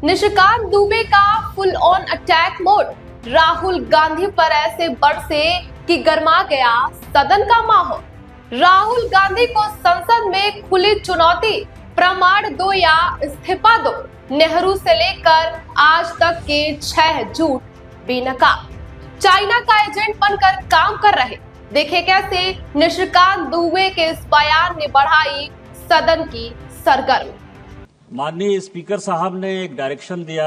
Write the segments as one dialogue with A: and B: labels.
A: निशिकांत दुबे का full on attack mode. Rahul Gandhi पर ऐसे बरसे कि गरमा गया सदन का माहौल। राहुल गांधी को संसद में खुली चुनौती, प्रमाण दो या इस्तीफा दो। नेहरू से लेकर आज तक के 6 झूठ बेनकाब, चाइना का एजेंट बनकर काम कर रहे। देखे कैसे निशिकांत दुबे के इस बयान ने बढ़ाई सदन की सरगर्मी।
B: माननीय स्पीकर साहब ने एक डायरेक्शन दिया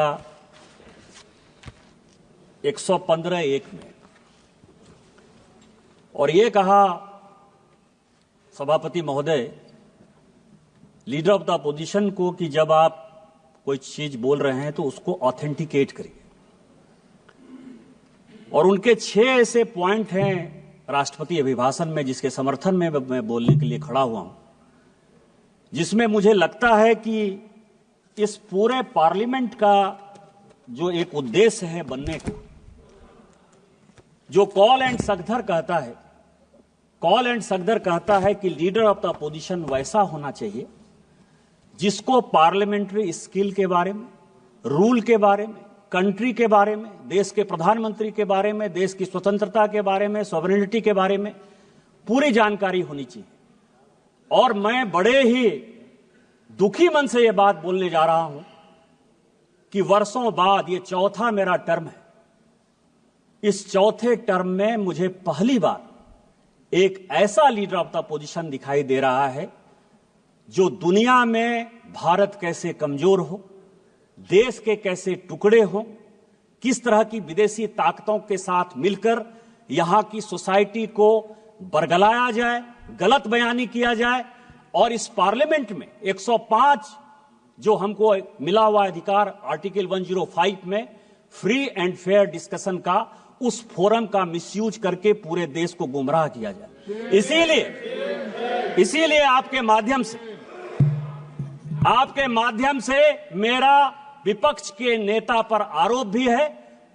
B: 115(1) में और ये कहा, सभापति महोदय, लीडर ऑफ द अपोजिशन को कि जब आप कोई चीज बोल रहे हैं तो उसको ऑथेंटिकेट करिए। और उनके 6 ऐसे पॉइंट हैं राष्ट्रपति अभिभाषण में जिसके समर्थन में मैं बोलने के लिए खड़ा हुआ हूं, जिसमें मुझे लगता है कि इस पूरे पार्लियामेंट का जो एक उद्देश्य है बनने का, जो कॉल एंड सगधर कहता है कि लीडर ऑफ द अपोजिशन वैसा होना चाहिए जिसको पार्लियामेंट्री स्किल के बारे में, रूल के बारे में, कंट्री के बारे में, देश के प्रधानमंत्री के बारे में, देश की स्वतंत्रता के बारे में, सॉवरेनिटी के बारे में पूरी जानकारी होनी चाहिए। और मैं बड़े ही दुखी मन से यह बात बोलने जा रहा हूं कि वर्षों बाद ये चौथा मेरा टर्म है। इस चौथे टर्म में मुझे पहली बार एक ऐसा लीडर ऑफ द अपोजिशन दिखाई दे रहा है जो दुनिया में भारत कैसे कमजोर हो, देश के कैसे टुकड़े हो, किस तरह की विदेशी ताकतों के साथ मिलकर यहां की सोसाइटी को बरगलाया जाए, गलत बयानी किया जाए। और इस पार्लियामेंट में 105 जो हमको मिला हुआ अधिकार आर्टिकल 105 में फ्री एंड फेयर डिस्कशन का, उस फोरम का मिसयूज करके पूरे देश को गुमराह किया जाए। इसीलिए आपके माध्यम से मेरा विपक्ष के नेता पर आरोप भी है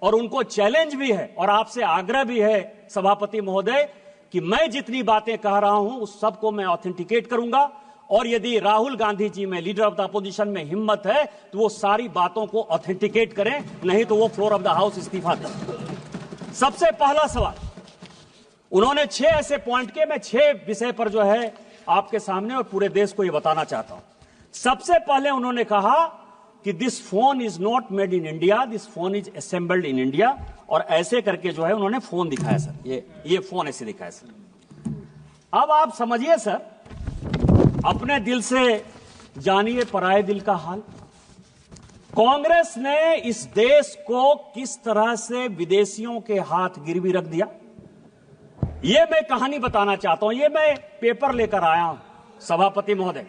B: और उनको चैलेंज भी है और आपसे आग्रह भी है सभापति महोदय कि मैं जितनी बातें कह रहा हूं उस सबको मैं ऑथेंटिकेट करूंगा। और यदि राहुल गांधी जी में, लीडर ऑफ द अपोजिशन में हिम्मत है तो वो सारी बातों को ऑथेंटिकेट करें, नहीं तो वो फ्लोर ऑफ द हाउस इस्तीफा दें। सबसे पहला सवाल, उन्होंने 6 ऐसे पॉइंट के, मैं 6 विषय पर जो है आपके सामने और पूरे देश को ये बताना चाहता हूं। सबसे पहले उन्होंने कहा कि this phone is not made in India, this phone is assembled in India. और ऐसे करके जो है उन्होंने फोन दिखाया सर, ये फोन ऐसे दिखाया सर। अब आप समझिए सर, अपने दिल से जानिए पराये दिल का हाल। कांग्रेस ने इस देश को किस तरह से विदेशियों के हाथ गिरवी रख दिया, ये मैं कहानी बताना चाहता हूं। ये मैं पेपर लेकर आया हूं सभापति महोदय।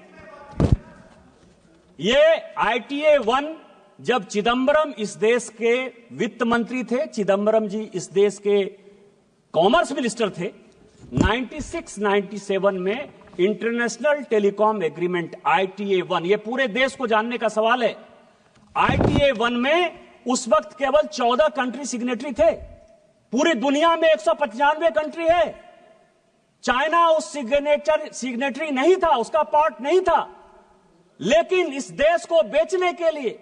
B: ये ITA 1 जब चिदंबरम इस देश के वित्त मंत्री थे, चिदंबरम जी इस देश के कॉमर्स मिनिस्टर थे, 96-97 में इंटरनेशनल टेलीकॉम एग्रीमेंट ITA 1, ये पूरे देश को जानने का सवाल है। ITA 1 में उस वक्त केवल 14 कंट्री सिग्नेटरी थे। पूरी दुनिया में 195 कंट्री है। चाइना उस सिग्नेटरी नहीं था, उसका पार्ट नहीं था। लेकिन इस देश को बेचने के लिए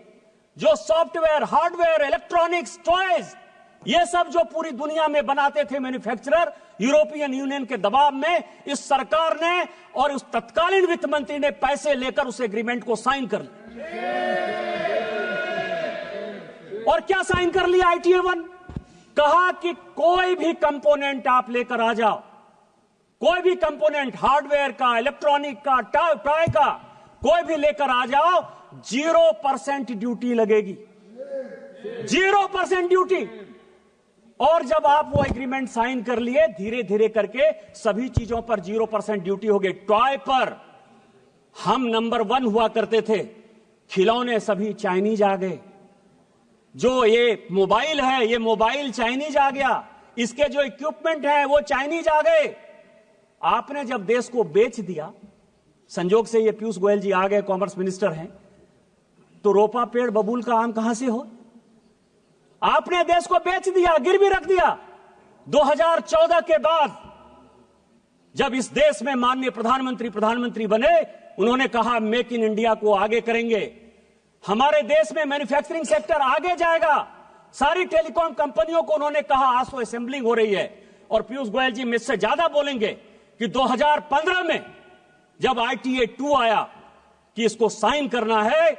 B: जो सॉफ्टवेयर, हार्डवेयर, इलेक्ट्रॉनिक्स, टॉयज, ये सब जो पूरी दुनिया में बनाते थे मैन्युफैक्चरर, यूरोपियन यूनियन के दबाव में इस सरकार ने और उस तत्कालीन वित्त मंत्री ने पैसे लेकर उस एग्रीमेंट को साइन कर लिया। और क्या साइन कर लिया ITA 1? कहा कि कोई भी कंपोनेंट आप लेकर आ जाओ, कोई भी कंपोनेंट हार्डवेयर का, इलेक्ट्रॉनिक का, टॉय का, कोई भी लेकर आ जाओ, 0% ड्यूटी लगेगी, 0% ड्यूटी। और जब आप वो एग्रीमेंट साइन कर लिए, धीरे धीरे करके सभी चीजों पर 0% ड्यूटी हो गई। टॉय पर हम नंबर 1 हुआ करते थे, खिलौने सभी चाइनीज आ गए। जो ये मोबाइल है, ये मोबाइल चाइनीज आ गया, इसके जो इक्विपमेंट है वो चाइनीज आ गए। आपने जब देश को बेच दिया, संजोग से ये पीयूष गोयल जी आ गए, कॉमर्स मिनिस्टर हैं, तो रोपा पेड़ बबूल का आम कहां से हो? आपने देश को बेच दिया, गिरवी रख दिया। 2014 के बाद जब इस देश में माननीय प्रधानमंत्री बने, उन्होंने कहा मेक इन इंडिया को आगे करेंगे। हमारे देश में मैन्युफैक्चरिंग सेक्टर आगे जाएगा। सारी टेलीकॉम कंपनियों को उन्होंने कहा आज तो असेंबलिंग हो रही है, और पीयूष गोयल जी मुझसे ज्यादा बोलेंगे कि 2015 में जब ITA 2 आया कि इसको साइन करना है,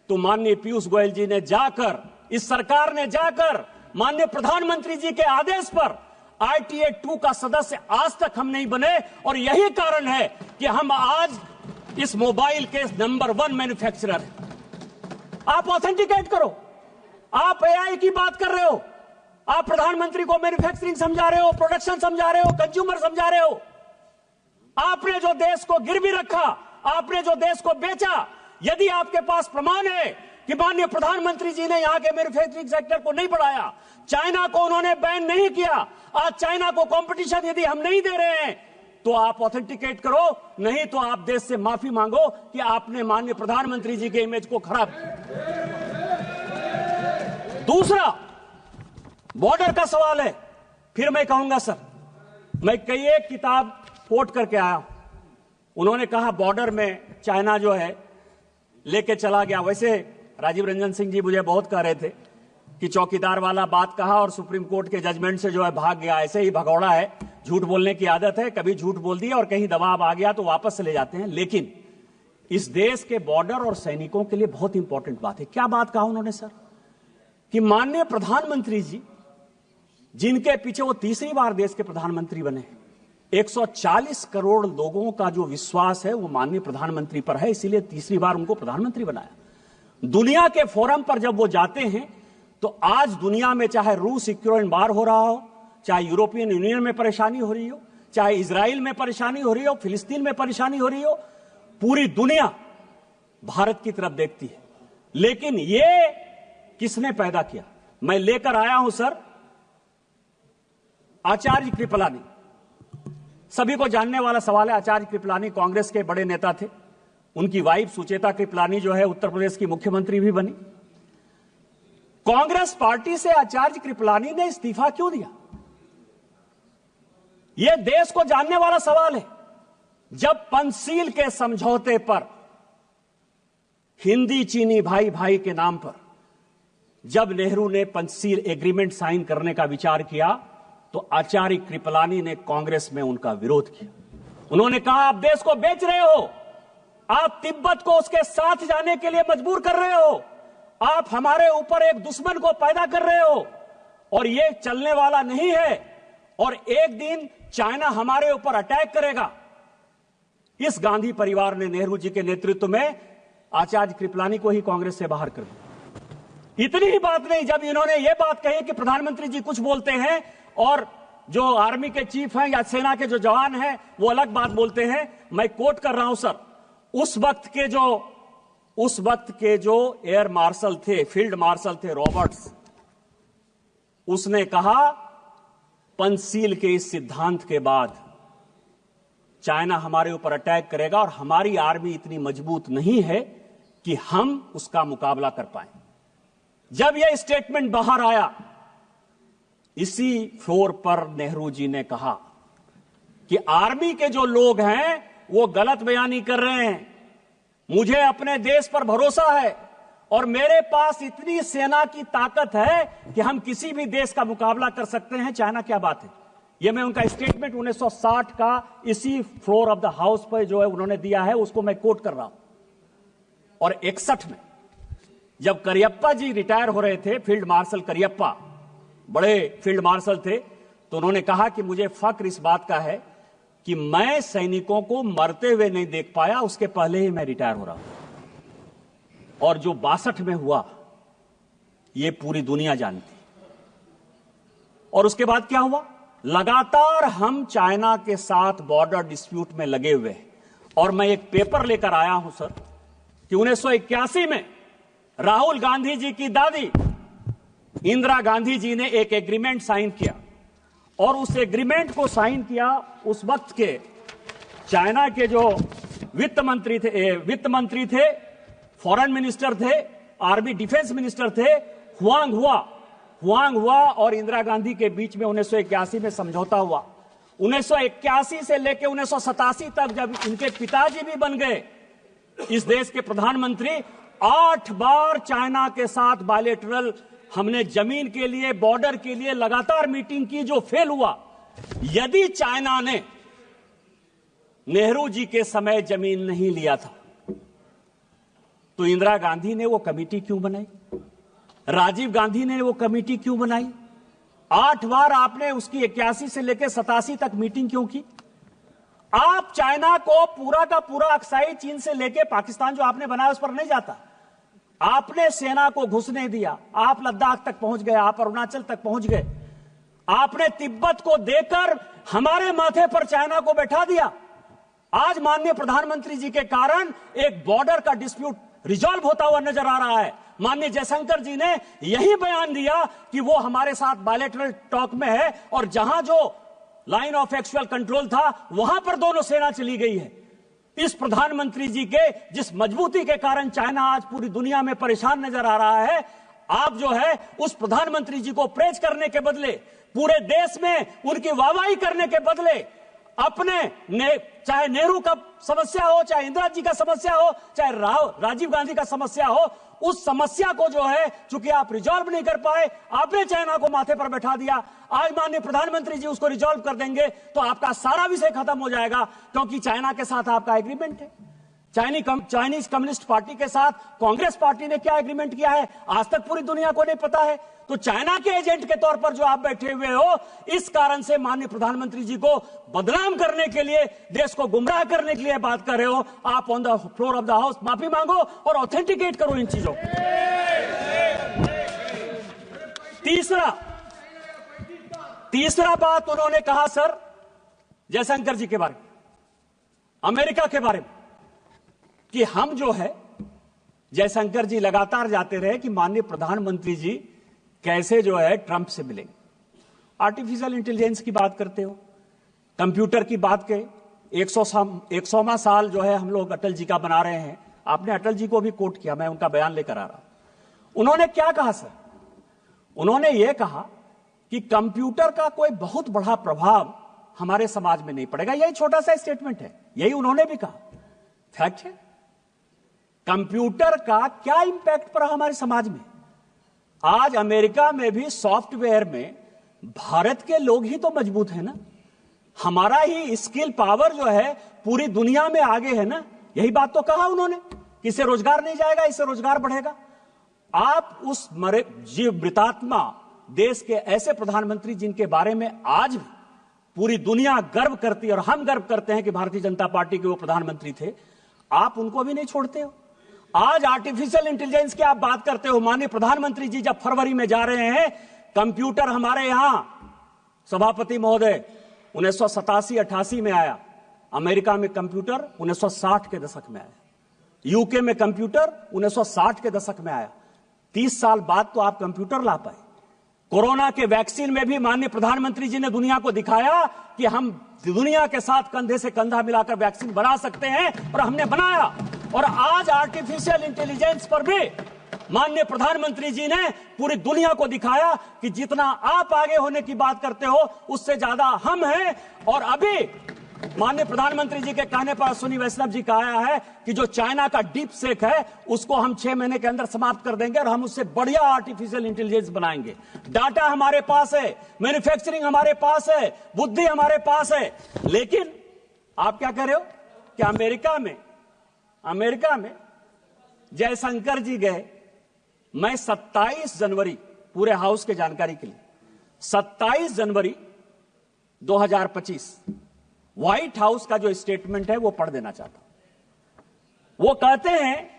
B: तो माननीय पीयूष गोयल जी ने जाकर, इस सरकार ने जाकर माननीय प्रधानमंत्री जी के आदेश पर ITA 2 का सदस्य आज तक हम नहीं बने। और यही कारण है कि हम आज इस मोबाइल के नंबर 1 मैन्युफैक्चरर हैं। आप ऑथेंटिकेट करो। आप AI की बात कर रहे हो, आप प्रधानमंत्री को मैन्युफैक्चरिंग समझा रहे हो, प्रोडक्शन समझा रहे हो, कंज्यूमर समझा रहे हो। आपने जो देश को गिरवी रखा, आपने जो देश को बेचा, यदि आपके पास प्रमाण है कि माननीय प्रधानमंत्री जी ने यहां के मैन्युफैक्चरिंग सेक्टर को नहीं बढ़ाया, चाइना को उन्होंने बैन नहीं किया, आज चाइना को कंपटीशन यदि हम नहीं दे रहे हैं, तो आप ऑथेंटिकेट करो, नहीं तो आप देश से माफी मांगो कि आपने माननीय प्रधानमंत्री जी के इमेज को खराब किया। दूसरा बॉर्डर का सवाल है। फिर मैं कहूंगा सर, मैं कई एक किताब कोट करके आया, उन्होंने कहा बॉर्डर में चाइना जो है लेके चला गया। वैसे राजीव रंजन सिंह जी मुझे बहुत कह रहे थे कि चौकीदार वाला बात कहा और सुप्रीम कोर्ट के जजमेंट से जो है भाग गया। ऐसे ही भगौड़ा है, झूठ बोलने की आदत है, कभी झूठ बोल दिया और कहीं दबाव आ गया तो वापस चले जाते हैं। लेकिन इस देश के बॉर्डर और सैनिकों के लिए बहुत इंपॉर्टेंट बात है। क्या बात कहा उन्होंने सर, कि माननीय प्रधानमंत्री जी, जिनके पीछे वो तीसरी बार देश के प्रधानमंत्री बने, 140 करोड़ लोगों का जो विश्वास है वो माननीय प्रधानमंत्री पर है, इसीलिए तीसरी बार उनको प्रधानमंत्री बनाया। दुनिया के फोरम पर जब वो जाते हैं तो आज दुनिया में चाहे रूस यूक्रेन वार हो रहा हो, चाहे यूरोपियन यूनियन में परेशानी हो रही हो, चाहे इजराइल में परेशानी हो रही हो, फिलिस्तीन में परेशानी हो रही हो, पूरी दुनिया भारत की तरफ देखती है। लेकिन ये किसने पैदा किया? मैं लेकर आया हूं सर आचार्य कृपलानी। सभी को जानने वाला सवाल है, आचार्य कृपलानी कांग्रेस के बड़े नेता थे। उनकी वाइफ सुचेता कृपलानी जो है उत्तर प्रदेश की मुख्यमंत्री भी बनी। कांग्रेस पार्टी से आचार्य कृपलानी ने इस्तीफा क्यों दिया? यह देश को जानने वाला सवाल है। जब पंचशील के समझौते पर, हिंदी चीनी भाई भाई के नाम पर, जब नेहरू ने पंचशील एग्रीमेंट साइन करने का विचार किया तो आचार्य कृपलानी ने कांग्रेस में उनका विरोध किया। उन्होंने कहा आप देश को बेच रहे हो, आप तिब्बत को उसके साथ जाने के लिए मजबूर कर रहे हो, आप हमारे ऊपर एक दुश्मन को पैदा कर रहे हो और ये चलने वाला नहीं है, और एक दिन चाइना हमारे ऊपर अटैक करेगा। इस गांधी परिवार ने नेहरू जी के नेतृत्व में आचार्य कृपलानी को ही कांग्रेस से बाहर कर दिया। इतनी ही बात नहीं, जब इन्होंने ये बात कही कि प्रधानमंत्री जी कुछ बोलते हैं और जो आर्मी के चीफ हैं या सेना के जो जवान हैं वो अलग बात बोलते हैं, मैं कोट कर रहा हूं सर, उस वक्त के जो एयर मार्शल थे, फील्ड मार्शल थे रॉबर्ट्स, उसने कहा पंचशील के इस सिद्धांत के बाद चाइना हमारे ऊपर अटैक करेगा और हमारी आर्मी इतनी मजबूत नहीं है कि हम उसका मुकाबला कर पाए। जब यह स्टेटमेंट बाहर आया, इसी फ्लोर पर नेहरू जी ने कहा कि आर्मी के जो लोग हैं वो गलत बयानी कर रहे हैं, मुझे अपने देश पर भरोसा है और मेरे पास इतनी सेना की ताकत है कि हम किसी भी देश का मुकाबला कर सकते हैं, चाइना क्या बात है। यह मैं उनका स्टेटमेंट 1960 का इसी फ्लोर ऑफ द हाउस पर जो है उन्होंने दिया है, उसको मैं कोट कर रहा हूं। और 61 में जब करियप्पा जी रिटायर हो रहे थे, फील्ड मार्शल करियप्पा बड़े फील्ड मार्शल थे, तो उन्होंने कहा कि मुझे फक्र इस बात का है कि मैं सैनिकों को मरते हुए नहीं देख पाया, उसके पहले ही मैं रिटायर हो रहा हूं। और जो 62 में हुआ ये पूरी दुनिया जानती। और उसके बाद क्या हुआ? लगातार हम चाइना के साथ बॉर्डर डिस्प्यूट में लगे हुए हैं। और मैं एक पेपर लेकर आया हूं सर कि 1981 में राहुल गांधी जी की दादी इंदिरा गांधी जी ने एक एग्रीमेंट साइन किया, और उस एग्रीमेंट को साइन किया उस वक्त के चाइना के जो वित्त मंत्री थे, फॉरेन मिनिस्टर थे, आर्मी डिफेंस मिनिस्टर थे, हुआंग हुआ और इंदिरा गांधी के बीच में 1981 में समझौता हुआ। 1981 से लेकर 1987 तक जब इनके पिताजी भी बन गए इस देश के प्रधानमंत्री, 8 बार चाइना के साथ बायलैटरल हमने जमीन के लिए, बॉर्डर के लिए लगातार मीटिंग की, जो फेल हुआ। यदि चाइना ने नेहरू जी के समय जमीन नहीं लिया था तो इंदिरा गांधी ने वो कमेटी क्यों बनाई? राजीव गांधी ने वो कमेटी क्यों बनाई? 8 बार आपने उसकी 81 से लेकर 87 तक मीटिंग क्यों की? आप चाइना को पूरा का पूरा अक्साई चीन से लेकर पाकिस्तान जो आपने बनाया उस पर नहीं जाता। आपने सेना को घुसने दिया, आप लद्दाख तक पहुंच गए, आप अरुणाचल तक पहुंच गए, आपने तिब्बत को देकर हमारे माथे पर चाइना को बैठा दिया। आज माननीय प्रधानमंत्री जी के कारण एक बॉर्डर का डिस्प्यूट रिजॉल्व होता हुआ नजर आ रहा है। माननीय जयशंकर जी ने यही बयान दिया कि वो हमारे साथ बायलैटरल टॉक में है और जहां जो लाइन ऑफ एक्चुअल कंट्रोल था वहां पर दोनों सेना चली गई है। इस प्रधानमंत्री जी के जिस मजबूती के कारण चाइना आज पूरी दुनिया में परेशान नजर आ रहा है, आप जो है उस प्रधानमंत्री जी को प्रेज करने के बदले, पूरे देश में उनकी वाहवाही करने के बदले अपने चाहे नेहरू का समस्या हो, चाहे इंदिरा जी का समस्या हो, चाहे राजीव गांधी का समस्या हो, उस समस्या को जो है चूंकि आप रिजॉल्व नहीं कर पाए, आपने चाइना को माथे पर बैठा दिया। आज माननीय प्रधानमंत्री जी उसको रिजॉल्व कर देंगे तो आपका सारा विषय खत्म हो जाएगा, क्योंकि चाइना के साथ आपका एग्रीमेंट है। चाइनीज कम्युनिस्ट पार्टी के साथ कांग्रेस पार्टी ने क्या एग्रीमेंट किया है आज तक पूरी दुनिया को नहीं पता है। तो चाइना के एजेंट के तौर पर जो आप बैठे हुए हो, इस कारण से माननीय प्रधानमंत्री जी को बदनाम करने के लिए, देश को गुमराह करने के लिए बात कर रहे हो। आप on the floor of the house माफी मांगो और ऑथेंटिकेट करो इन चीजों को। तीसरा बात उन्होंने कहा सर जयशंकर जी के बारे में, अमेरिका के बारे में, कि हम जो है, जयशंकर जी लगातार जाते रहे कि माननीय प्रधानमंत्री जी कैसे जो है ट्रंप से मिलेंगे। आर्टिफिशियल इंटेलिजेंस की बात करते हो, कंप्यूटर की बात के 100वां साल जो है हम लोग अटल जी का बना रहे हैं। आपने अटल जी को भी कोट किया, मैं उनका बयान लेकर आ रहा हूं। उन्होंने क्या कहा सर? उन्होंने यह कहा कि कंप्यूटर का कोई बहुत बड़ा प्रभाव हमारे समाज में नहीं पड़ेगा। यही छोटा सा स्टेटमेंट है, यही उन्होंने भी कहा। फैक्ट है, कंप्यूटर का क्या इंपैक्ट पड़ा हमारे समाज में। आज अमेरिका में भी सॉफ्टवेयर में भारत के लोग ही तो मजबूत है ना, हमारा ही स्किल पावर जो है पूरी दुनिया में आगे है ना। यही बात तो कहा उन्होंने कि इससे रोजगार नहीं जाएगा, इससे रोजगार बढ़ेगा। आप उस जीवमृतात्मा देश के ऐसे प्रधानमंत्री जिनके बारे में आज भी पूरी दुनिया गर्व करती है और हम गर्व करते हैं कि भारतीय जनता पार्टी के वो प्रधानमंत्री थे, आप उनको भी नहीं छोड़ते हो। आज आर्टिफिशियल इंटेलिजेंस की आप बात करते हो। माननीय प्रधानमंत्री जी जब फरवरी में जा रहे हैं, कंप्यूटर हमारे यहां सभापति महोदय 1987-88 में आया, अमेरिका में कंप्यूटर 1960 के दशक में आया, यूके में कंप्यूटर 1960 के दशक में आया। 30 साल बाद तो आप कंप्यूटर ला पाए। कोरोना के वैक्सीन में भी माननीय प्रधानमंत्री जी ने दुनिया को दिखाया कि हम दुनिया के साथ कंधे से कंधा मिलाकर वैक्सीन बना सकते हैं, और हमने बनाया। और आज आर्टिफिशियल इंटेलिजेंस पर भी माननीय प्रधानमंत्री जी ने पूरी दुनिया को दिखाया कि जितना आप आगे होने की बात करते हो उससे ज्यादा हम हैं। और अभी माननीय प्रधानमंत्री जी के कहने पर अश्विनी वैष्णव जी का आया है कि जो चाइना का डीप सेक है उसको हम 6 महीने के अंदर समाप्त कर देंगे और हम उससे बढ़िया आर्टिफिशियल इंटेलिजेंस बनाएंगे। डाटा हमारे पास है, मैन्युफैक्चरिंग हमारे पास है, बुद्धि हमारे पास है। लेकिन आप क्या कर रहे हो कि अमेरिका में जयशंकर जी गए। मैं 27 जनवरी, पूरे हाउस के जानकारी के लिए, 27 जनवरी 2025 व्हाइट हाउस का जो स्टेटमेंट है वो पढ़ देना चाहता हूं। वो कहते हैं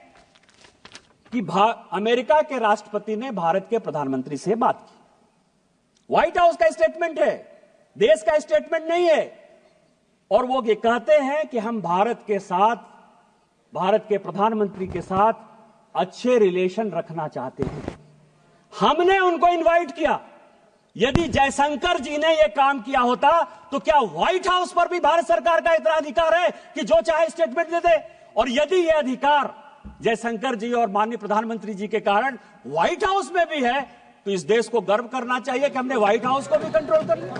B: कि अमेरिका के राष्ट्रपति ने भारत के प्रधानमंत्री से बात की। व्हाइट हाउस का स्टेटमेंट है, देश का स्टेटमेंट नहीं है। और वो ये कहते हैं कि हम भारत के प्रधानमंत्री के साथ अच्छे रिलेशन रखना चाहते हैं। हमने उनको इनवाइट किया। यदि जयशंकर जी ने यह काम किया होता तो क्या व्हाइट हाउस पर भी भारत सरकार का इतना अधिकार है कि जो चाहे स्टेटमेंट दे दे? और यदि यह अधिकार जयशंकर जी और माननीय प्रधानमंत्री जी के कारण व्हाइट हाउस में भी है तो इस देश को गर्व करना चाहिए कि हमने व्हाइट हाउस को भी कंट्रोल कर लिया।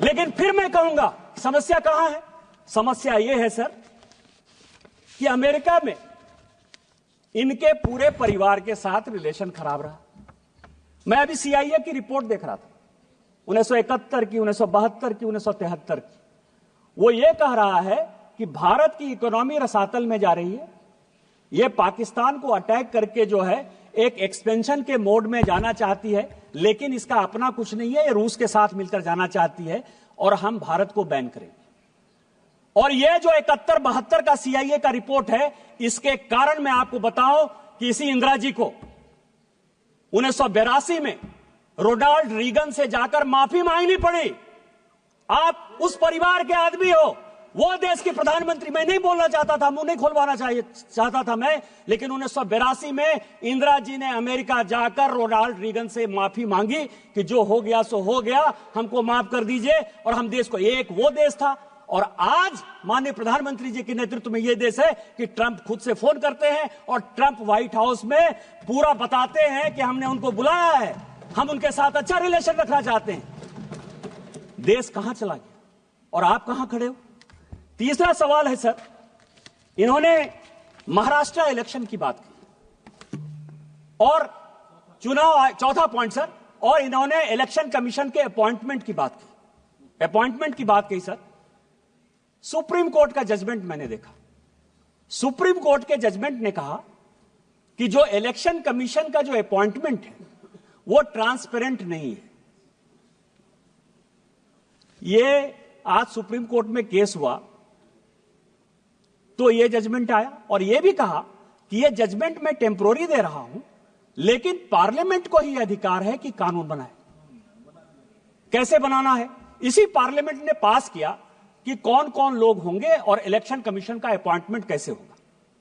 B: लेकिन फिर मैं कहूंगा समस्या कहां है? समस्या यह है सर कि अमेरिका में इनके पूरे परिवार के साथ रिलेशन खराब रहा। मैं अभी सीआईए की रिपोर्ट देख रहा था, 1971 की, 1972 की, 1973 की। वो ये कह रहा है कि भारत की इकोनॉमी रसातल में जा रही है, ये पाकिस्तान को अटैक करके जो है एक एक्सपेंशन के मोड में जाना चाहती है, लेकिन इसका अपना कुछ नहीं है, ये रूस के साथ मिलकर जाना चाहती है और हम भारत को बैन करेंगे। और ये जो 71-72 का सीआईए का रिपोर्ट है, इसके कारण मैं आपको बताऊं कि इसी इंदिरा जी को 1982 में रोनाल्ड रीगन से जाकर माफी मांगनी पड़ी। आप उस परिवार के आदमी हो, वो देश के प्रधानमंत्री। मैं नहीं बोलना चाहता था, मुंह नहीं खोलवाना चाहता था मैं, लेकिन 1982 में इंदिरा जी ने अमेरिका जाकर रोनाल्ड रीगन से माफी मांगी कि जो हो गया सो हो गया, हमको माफ कर दीजिए। और हम देश को, एक वो देश था और आज माननीय प्रधानमंत्री जी के नेतृत्व में यह देश है कि ट्रंप खुद से फोन करते हैं और ट्रंप व्हाइट हाउस में पूरा बताते हैं कि हमने उनको बुलाया है, हम उनके साथ अच्छा रिलेशन रखना चाहते हैं। देश कहां चला गया और आप कहां खड़े हो? तीसरा सवाल है सर, इन्होंने महाराष्ट्र इलेक्शन की बात की और चुनाव, चौथा पॉइंट सर, और इन्होंने इलेक्शन कमीशन के अपॉइंटमेंट की बात की, अपॉइंटमेंट की बात की सर। सुप्रीम कोर्ट का जजमेंट मैंने देखा, सुप्रीम कोर्ट के जजमेंट ने कहा कि जो इलेक्शन कमीशन का जो अपॉइंटमेंट है वो ट्रांसपेरेंट नहीं है। ये आज सुप्रीम कोर्ट में केस हुआ तो ये जजमेंट आया और ये भी कहा कि ये जजमेंट मैं टेम्पोररी दे रहा हूं, लेकिन पार्लियामेंट को ही अधिकार है कि कानून बनाए। कैसे बनाना है, इसी पार्लियामेंट ने पास किया कि कौन कौन लोग होंगे और इलेक्शन कमीशन का अपॉइंटमेंट कैसे होगा,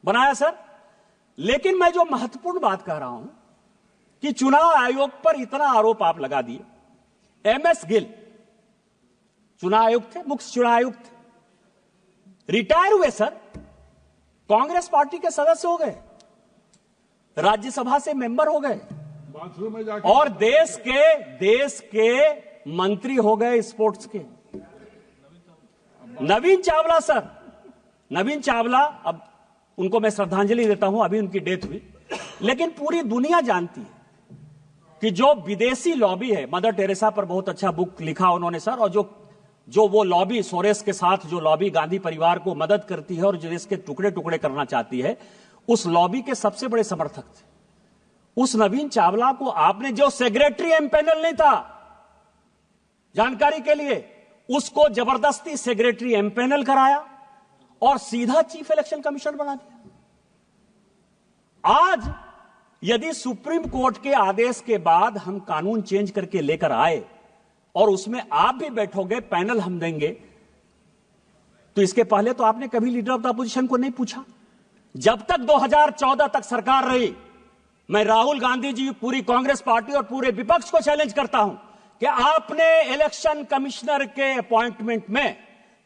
B: बनाया सर। लेकिन मैं जो महत्वपूर्ण बात कह रहा हूं कि चुनाव आयोग पर इतना आरोप आप लगा दिए। एमएस गिल चुनाव आयुक्त थे, मुख्य चुनाव आयुक्त थे, रिटायर हुए सर, कांग्रेस पार्टी के सदस्य हो गए, राज्यसभा से मेंबर हो गए और देश के मंत्री हो गए स्पोर्ट्स के। नवीन चावला सर, नवीन चावला, अब उनको मैं श्रद्धांजलि देता हूं, अभी उनकी डेथ हुई, लेकिन पूरी दुनिया जानती है कि जो विदेशी लॉबी है, मदर टेरेसा पर बहुत अच्छा बुक लिखा उन्होंने सर, और जो वो लॉबी सोरेस के साथ जो लॉबी गांधी परिवार को मदद करती है और जो देश के टुकड़े टुकड़े करना चाहती है, उस लॉबी के सबसे बड़े समर्थक थे। उस नवीन चावला को आपने, जो सेक्रेटरी एमपैनल नहीं था, जानकारी के लिए, उसको जबरदस्ती सेक्रेटरी एमपैनल कराया और सीधा चीफ इलेक्शन कमिश्नर बना दिया। आज यदि सुप्रीम कोर्ट के आदेश के बाद हम कानून चेंज करके लेकर आए और उसमें आप भी बैठोगे, पैनल हम देंगे, तो इसके पहले तो आपने कभी लीडर ऑफ द अपोजिशन को नहीं पूछा। जब तक 2014 तक सरकार रही, मैं राहुल गांधी जी, पूरी कांग्रेस पार्टी और पूरे विपक्ष को चैलेंज करता हूं कि आपने इलेक्शन कमिश्नर के अपॉइंटमेंट में,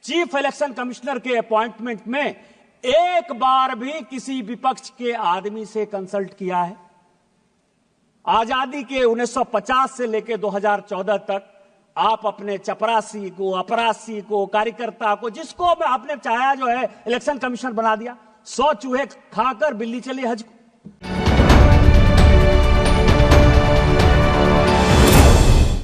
B: चीफ इलेक्शन कमिश्नर के अपॉइंटमेंट में एक बार भी किसी विपक्ष के आदमी से कंसल्ट किया है? आजादी के 1950 से लेकर 2014 तक आप अपने चपरासी को, अपरासी को, कार्यकर्ता को, जिसको आपने चाहा जो है इलेक्शन कमिश्नर बना दिया। 100 चूहे खाकर बिल्ली चली हज को।